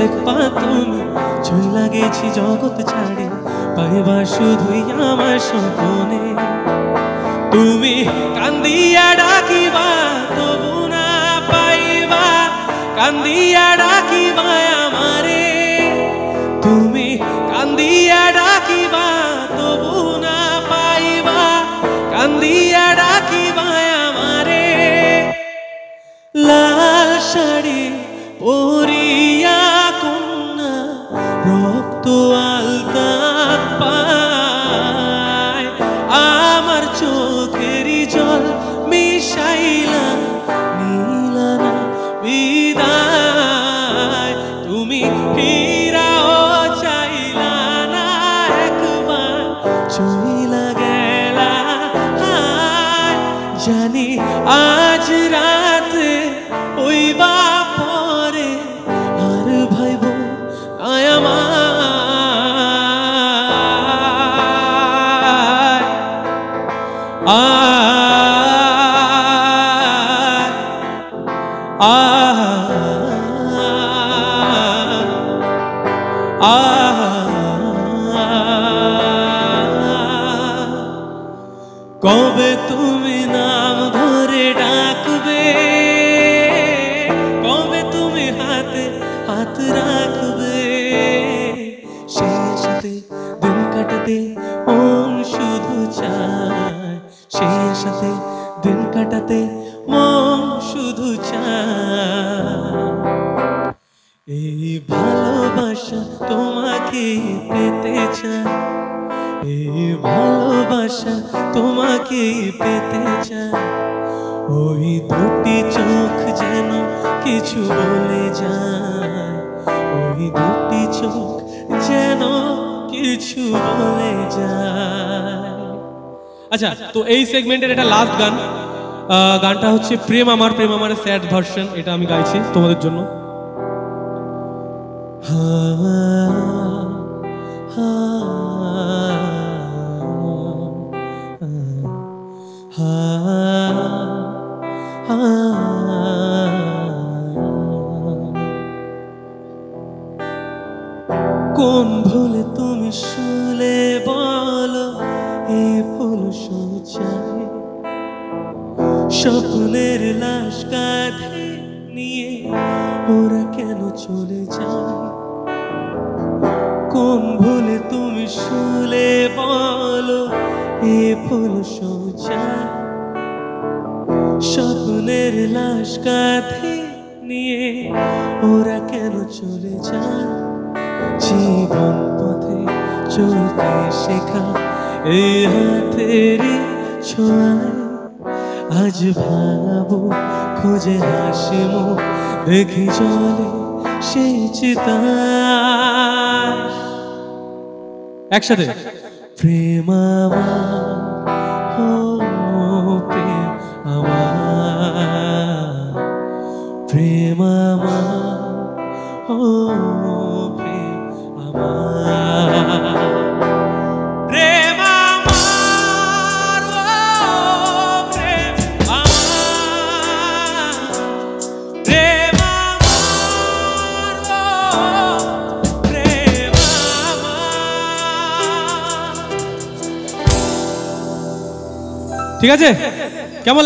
দেখবা তুমি চইলা গেছি জগৎ ছাড়ে, পাইবা শুধুই আমার স্বপ্নে। তুমি কান্দিয়া ডাকিবা তবু না পাইবা, কান্দিয়া ডাকিবা আমারে। তুমি কান্দিয়া ডাকিবা তবু না পাইবা, কান্দিয়া ডাকিবা আমারে। লাল শাড়ি পরিয়া কন্যা রক্ত আলতা পায়, আমার চোখেরই জল মিশাইলা নীলা না বিদায়। তুমি ফিরাও চাইলা না একবার, চইলা গেলা হায়। জানি আজ রাতে হইবা পরে আর ভাইব কবে তুমি নাম ধরে ডাকবে, কবে তুমি হাতে হাত রাখবে। সেই আশাতে দিন কাটাতে মন শুধু চায়, সেই আশাতে দিন কাটাতে মন শুধু চায়। এই ভালোবাসা তোমাকে পেতে চায়, এই ভালোবাসা তোমাকে পেতে চায়। ওই দুটি চোখ যেন কিছু বলে যায়, ওই দুটি চোখ যেন কিছু বলে যায়। আচ্ছা, তো এই সেগমেন্টের এটা লাস্ট গান। গানটা হচ্ছে প্রেম আমার, প্রেম আমার স্যাড ভার্সন। এটা আমি গাইছি তোমাদের জন্য। কোন ভুলে তুমি শুলে বলো এ ফুল সজ্জায়, স্বপ্নের লাশ কাঁধে নিয়ে ওরা কেন চলে যায়। কোন ভুলে তুমি শুলে বলো এ ফুল সজ্জায়, স্বপ্নের লাশ কাঁধে নিয়ে ওরা কেন চলে যায়। জীবন পথে চলতে শেখা এই হাতের ছোঁয়ায়, আজ ভাঙাবো খুঁজে হাসি মুখ দেখি চলে সেই চিতায়। একসাথে প্রেম আমার, ও প্রেম আমার, প্রেম আমার, ও প্রেম আমার, প্রেম আমার, ও প্রেম আমার, প্রেম আমার, ও প্রেম আমার। ঠিক আছে, কেমন?